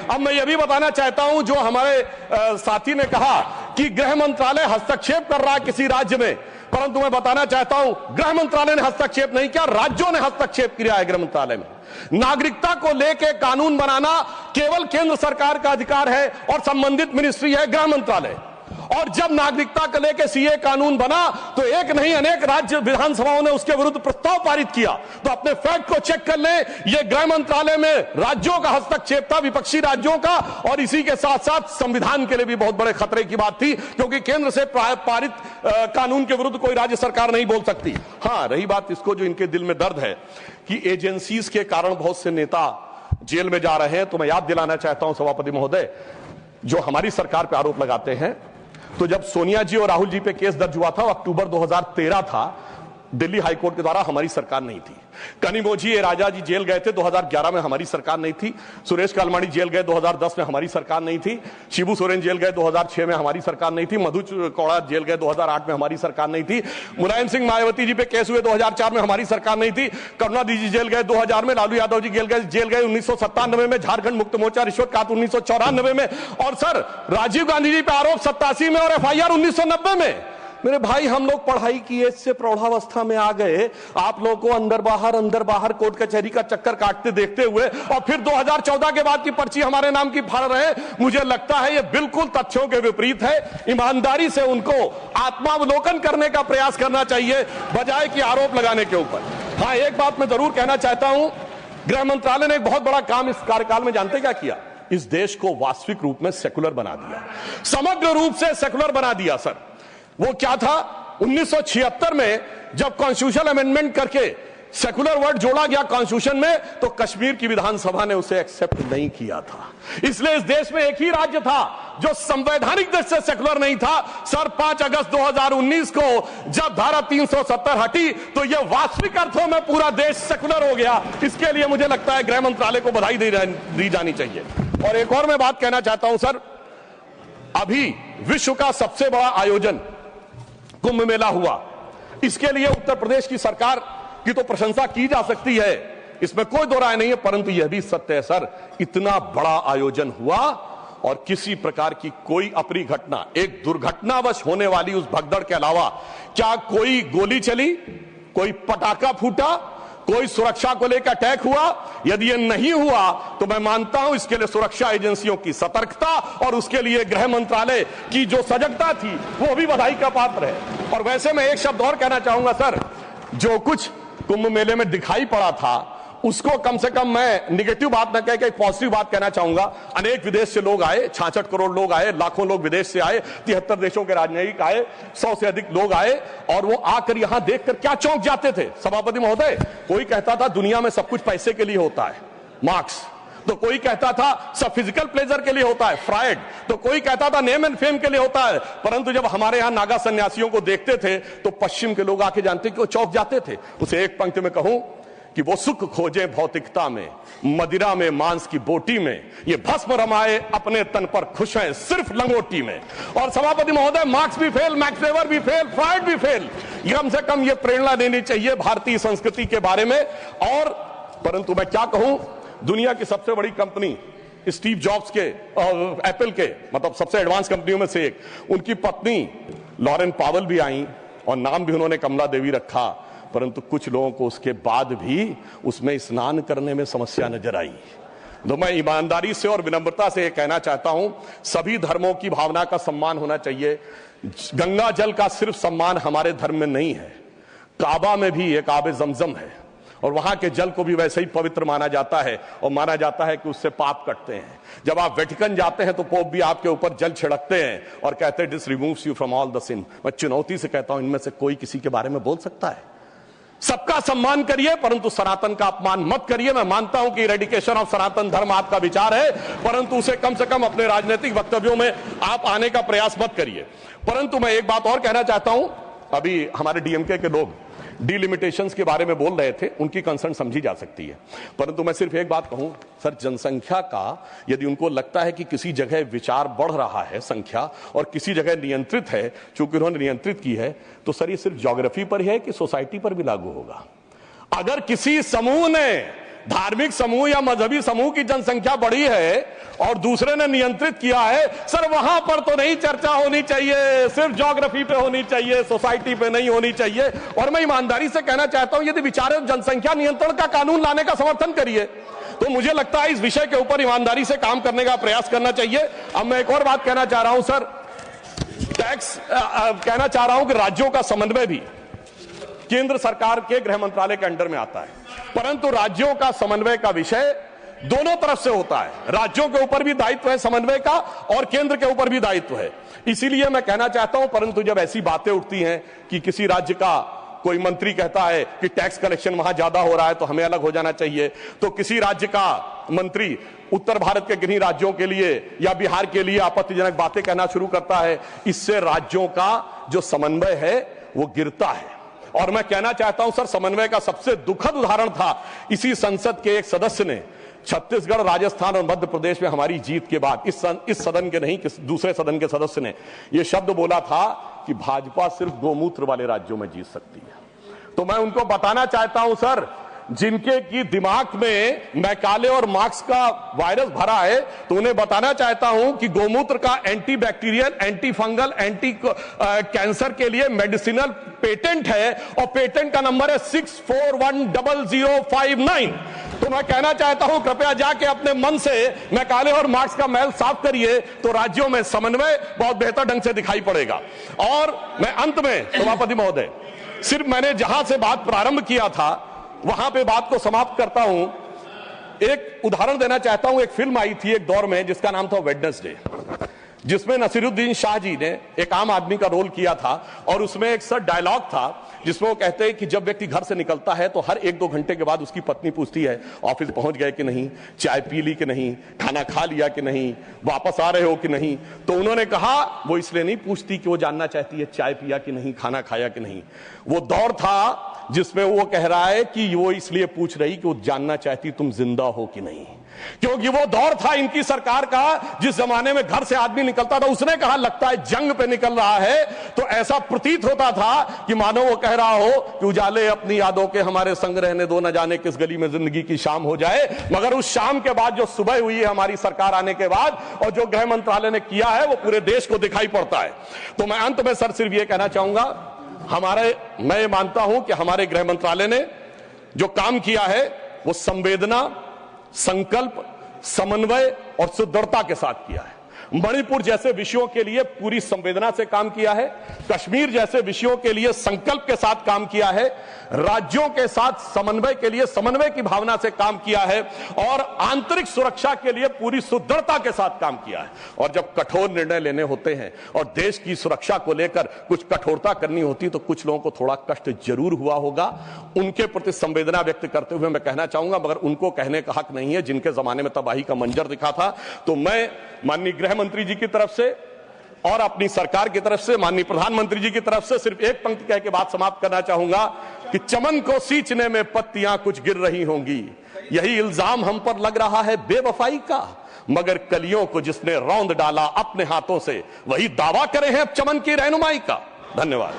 अब मैं यह भी बताना चाहता हूं, जो हमारे साथी ने कहा कि गृह मंत्रालय हस्तक्षेप कर रहा है किसी राज्य में, परंतु मैं बताना चाहता हूं गृह मंत्रालय ने हस्तक्षेप नहीं किया, राज्यों ने हस्तक्षेप किया है गृह मंत्रालय में। नागरिकता को लेकर कानून बनाना केवल केंद्र सरकार का अधिकार है और संबंधित मिनिस्ट्री है गृह मंत्रालय। और जब नागरिकता को लेकर सीए कानून बना तो एक नहीं अनेक राज्य विधानसभाओं ने उसके विरुद्ध प्रस्ताव पारित किया। तो अपने फैक्ट को चेक कर लें, यह गृह मंत्रालय में राज्यों का हस्तक्षेप था, विपक्षी राज्यों का, और इसी के साथ साथ संविधान के लिए भी बहुत बड़े खतरे की बात थी, क्योंकि केंद्र से पारित कानून के विरुद्ध कोई राज्य सरकार नहीं बोल सकती। हां, रही बात इसको जो इनके दिल में दर्द है कि एजेंसीज के कारण बहुत से नेता जेल में जा रहे हैं, तो मैं याद दिलाना चाहता हूं सभापति महोदय, जो हमारी सरकार पर आरोप लगाते हैं, तो जब सोनिया जी और राहुल जी पे केस दर्ज हुआ था, अक्टूबर 2013 था, दिल्ली हाईकोर्ट के द्वारा, हमारी सरकार नहीं थी। कनिमोझी राजा जी जेल गए थे 2011 में, हमारी सरकार नहीं थी। सुरेश कालमाड़ी जेल गए 2010 में, हमारी सरकार नहीं थी। शिबू सोरेन जेल गए 2006 में, हमारी सरकार नहीं थी। मधु कौड़ा जेल गए 2008 में, हमारी सरकार नहीं थी। मुलायम सिंह मायावती जी पे केस हुए 2004 में, हमारी सरकार नहीं थी। करुणानिधि जी जेल गए 2000 में, लालू यादव जी जेल गए 1997 में, झारखंड मुक्त मोर्चा रिश्वत काट 1994 में, और सर राजीव गांधी जी पे आरोप 87 में और एफआईआर 1990 में। मेरे भाई, हम लोग पढ़ाई की एज से प्रौढ़ावस्था में आ गए, आप लोगों को अंदर बाहर कोर्ट कचहरी का चक्कर काटते देखते हुए, और फिर 2014 के बाद की पर्ची हमारे नाम की फाड़ रहे हैं। मुझे लगता है यह बिल्कुल तथ्यों के विपरीत है। ईमानदारी से उनको आत्मावलोकन करने का प्रयास करना चाहिए, बजाय कि आरोप लगाने के ऊपर। हाँ, एक बात मैं जरूर कहना चाहता हूं, गृह मंत्रालय ने एक बहुत बड़ा काम इस कार्यकाल में जानते क्या किया? इस देश को वास्तविक रूप में सेकुलर बना दिया, समग्र रूप से सेकुलर बना दिया। सर, वो क्या था? 1976 में जब कॉन्स्टिट्यूशन अमेंडमेंट करके सेकुलर वर्ड जोड़ा गया कॉन्स्टिट्यूशन में, तो कश्मीर की विधानसभा ने उसे एक्सेप्ट नहीं किया था। इसलिए इस देश में एक ही राज्य था जो संवैधानिक दृष्टि से सेकुलर नहीं था। सर, 5 अगस्त 2019 को जब धारा 370 हटी, तो यह वास्तविक अर्थों में पूरा देश सेकुलर हो गया। इसके लिए मुझे लगता है गृह मंत्रालय को बधाई दी जानी चाहिए। और एक और मैं बात कहना चाहता हूं सर, अभी विश्व का सबसे बड़ा आयोजन कुंभ मेला हुआ, इसके लिए उत्तर प्रदेश की सरकार की तो प्रशंसा की जा सकती है, इसमें कोई दो राय नहीं है, परंतु यह भी सत्य है सर, इतना बड़ा आयोजन हुआ और किसी प्रकार की कोई अप्रिय घटना, एक दुर्घटनावश होने वाली उस भगदड़ के अलावा, क्या कोई गोली चली, कोई पटाखा फूटा, कोई सुरक्षा को लेकर अटैक हुआ? यदि यह नहीं हुआ तो मैं मानता हूं इसके लिए सुरक्षा एजेंसियों की सतर्कता और उसके लिए गृह मंत्रालय की जो सजगता थी वो भी बधाई का पात्र है। और वैसे मैं एक शब्द और कहना चाहूंगा सर, जो कुछ कुंभ मेले में दिखाई पड़ा था उसको कम से कम मैं निगेटिव बात न कहकर एक पॉजिटिव बात कहना चाहूंगा। अनेक विदेश से लोग आए, 66 करोड़ लोग आए, लाखों लोग विदेश से आए, 73 देशों के राजनयिक आए, 100 से अधिक लोग आए, और वो आकर यहां देखकर क्या चौंक जाते थे सभापति महोदय। कोई कहता था दुनिया में सब कुछ पैसे के लिए होता है, मार्क्स, तो कोई कहता था सब फिजिकल प्लेजर के लिए होता है, फ्रायड, तो कोई कहता था नेम एंड फेम के लिए होता है। परंतु जब हमारे यहां नागा सन्यासियों को देखते थे तो पश्चिम के लोग आके जानते कि वो चौंक जाते थे। उसे एक पंक्ति में कहूं कि वो सुख खोजे भौतिकता में, मदिरा में, मांस की बोटी में, ये भस्म रमाए अपने तन पर, खुश हैं सिर्फ लंगोटी में। और सभापति महोदय, मार्क्स भी फेल, मैक्स वेबर भी फेल, फ्रायड भी फेल। कम से कम ये प्रेरणा देनी चाहिए भारतीय संस्कृति के बारे में। और परंतु मैं क्या कहूं, दुनिया की सबसे बड़ी कंपनी स्टीव जॉब्स के और एप्पल के, मतलब सबसे एडवांस कंपनियों में से एक, उनकी पत्नी लॉरेन पावेल भी आई और नाम भी उन्होंने कमला देवी रखा, परंतु कुछ लोगों को उसके बाद भी उसमें स्नान करने में समस्या नजर आई। तो मैं ईमानदारी से और विनम्रता से यह कहना चाहता हूं, सभी धर्मों की भावना का सम्मान होना चाहिए। गंगा जल का सिर्फ सम्मान हमारे धर्म में नहीं है, काबा में भी एक आबे जमजम है और वहां के जल को भी वैसे ही पवित्र माना जाता है और माना जाता है कि उससे पाप कटते हैं। जब आप वेटिकन जाते हैं तो पोप भी आपके ऊपर जल छिड़कते हैं और कहते हैं this removes you from all the sin. मैं चुनौती से कहता हूं, इनमें से कोई किसी के बारे में बोल सकता है? सबका सम्मान करिए, परंतु सनातन का अपमान मत करिए। मैं मानता हूं कि रेडिकेशन ऑफ सनातन धर्म आपका विचार है, परंतु उसे कम से कम अपने राजनीतिक वक्तव्यों में आप आने का प्रयास मत करिए। परंतु मैं एक बात और कहना चाहता हूं, अभी हमारे डीएमके के लोग डिलिमिटेशंस के बारे में बोल रहे थे, उनकी कंसर्न समझी जा सकती है, परंतु मैं सिर्फ एक बात कहूं सर, जनसंख्या का यदि उनको लगता है कि किसी जगह विचार बढ़ रहा है संख्या और किसी जगह नियंत्रित है, चूंकि उन्होंने नियंत्रित की है, तो सर ये सिर्फ ज्योग्राफी पर है कि सोसाइटी पर भी लागू होगा? अगर किसी समूह ने धार्मिक समूह या मजहबी समूह की जनसंख्या बढ़ी है और दूसरे ने नियंत्रित किया है, सर वहां पर तो नहीं चर्चा होनी चाहिए, सिर्फ ज्योग्राफी पे होनी चाहिए, सोसाइटी पे नहीं होनी चाहिए। और मैं ईमानदारी से कहना चाहता हूं, यदि विचारे जनसंख्या नियंत्रण का कानून लाने का समर्थन करिए, तो मुझे लगता है इस विषय के ऊपर ईमानदारी से काम करने का प्रयास करना चाहिए। अब मैं एक और बात कहना चाह रहा हूं सर, टैक्स कहना चाह रहा हूं कि राज्यों का समन्वय भी केंद्र सरकार के गृह मंत्रालय के अंडर में आता है, परंतु राज्यों का समन्वय का विषय दोनों तरफ से होता है। राज्यों के ऊपर भी दायित्व है समन्वय का और केंद्र के ऊपर भी दायित्व है। इसीलिए मैं कहना चाहता हूं, परंतु जब ऐसी बातें उठती हैं कि किसी राज्य का कोई मंत्री कहता है कि टैक्स कलेक्शन वहां ज्यादा हो रहा है तो हमें अलग हो जाना चाहिए, तो किसी राज्य का मंत्री उत्तर भारत के किन्हीं राज्यों के लिए या बिहार के लिए आपत्तिजनक बातें कहना शुरू करता है, इससे राज्यों का जो समन्वय है वो गिरता है। और मैं कहना चाहता हूं सर, समन्वय का सबसे दुखद उदाहरण था इसी संसद के एक सदस्य ने छत्तीसगढ़, राजस्थान और मध्य प्रदेश में हमारी जीत के बाद इस सदन के नहीं, दूसरे सदन के सदस्य ने यह शब्द बोला था कि भाजपा सिर्फ गोमूत्र वाले राज्यों में जीत सकती है। तो मैं उनको बताना चाहता हूं सर, जिनके की दिमाग में मैकाले और मार्क्स का वायरस भरा है, तो उन्हें बताना चाहता हूं कि गोमूत्र का anti bacterial, anti fungal, anti cancer के लिए मेडिसिनल पेटेंट है और पेटेंट का नंबर है 64100059। तो मैं कहना चाहता हूं, कृपया जाके अपने मन से मैकाले और मार्क्स का मैल साफ करिए, तो राज्यों में समन्वय बहुत बेहतर ढंग से दिखाई पड़ेगा। और मैं अंत में सभापति महोदय, सिर्फ मैंने जहां से बात प्रारंभ किया था वहां पे बात को समाप्त करता हूं। एक उदाहरण देना चाहता हूं, एक फिल्म आई थी एक दौर में जिसका नाम था वेडनेसडे, जिसमें नसीरुद्दीन शाह जी ने एक आम आदमी का रोल किया था और उसमें एक सर डायलॉग था जिसमें वो कहते हैं कि जब व्यक्ति घर से निकलता है तो हर 1-2 घंटे के बाद उसकी पत्नी पूछती है ऑफिस पहुंच गए कि नहीं, चाय पी ली कि नहीं, खाना खा लिया कि नहीं, वापस आ रहे हो कि नहीं। तो उन्होंने कहा वो इसलिए नहीं पूछती कि वो जानना चाहती है चाय पिया कि नहीं, खाना खाया कि नहीं। वो दौर था जिसमें वो कह रहा है कि वो इसलिए पूछ रही कि वो जानना चाहती तुम जिंदा हो कि नहीं, क्योंकि वो दौर था इनकी सरकार का जिस जमाने में घर से आदमी निकलता था, उसने कहा लगता है जंग पे निकल रहा है, तो ऐसा प्रतीत होता था कि मानो वो कह रहा हो कि उजाले अपनी यादों के हमारे संग रहने दो, न जाने किस गली में जिंदगी की शाम हो जाए। मगर उस शाम के बाद जो सुबह हुई है हमारी सरकार आने के बाद और जो गृह मंत्रालय ने किया है वो पूरे देश को दिखाई पड़ता है। तो मैं अंत में सर सिर्फ ये कहना चाहूंगा, मैं ये मानता हूं कि हमारे गृह मंत्रालय ने जो काम किया है वो संवेदना, संकल्प, समन्वय और सुदृढ़ता के साथ किया है। मणिपुर जैसे विषयों के लिए पूरी संवेदना से काम किया है, कश्मीर जैसे विषयों के लिए संकल्प के साथ काम किया है, राज्यों के साथ समन्वय के लिए समन्वय की भावना से काम किया है और आंतरिक सुरक्षा के लिए पूरी सुदृढ़ता के साथ काम किया है। और जब कठोर निर्णय लेने होते हैं और देश की सुरक्षा को लेकर कुछ कठोरता करनी होती तो कुछ लोगों को थोड़ा कष्ट जरूर हुआ होगा। उनके प्रति संवेदना व्यक्त करते हुए मैं कहना चाहूंगा, मगर उनको कहने का हक नहीं है जिनके जमाने में तबाही का मंजर दिखा था। तो मैं माननीय गृह मंत्री जी की तरफ से और अपनी सरकार की तरफ से, माननीय प्रधानमंत्री जी की तरफ से सिर्फ एक पंक्ति कह के बात समाप्त करना चाहूंगा कि चमन को सींचने में पत्तियां कुछ गिर रही होंगी, यही इल्जाम हम पर लग रहा है बेवफाई का, मगर कलियों को जिसने रौंद डाला अपने हाथों से वही दावा करे हैं चमन की रहनुमाई का। धन्यवाद।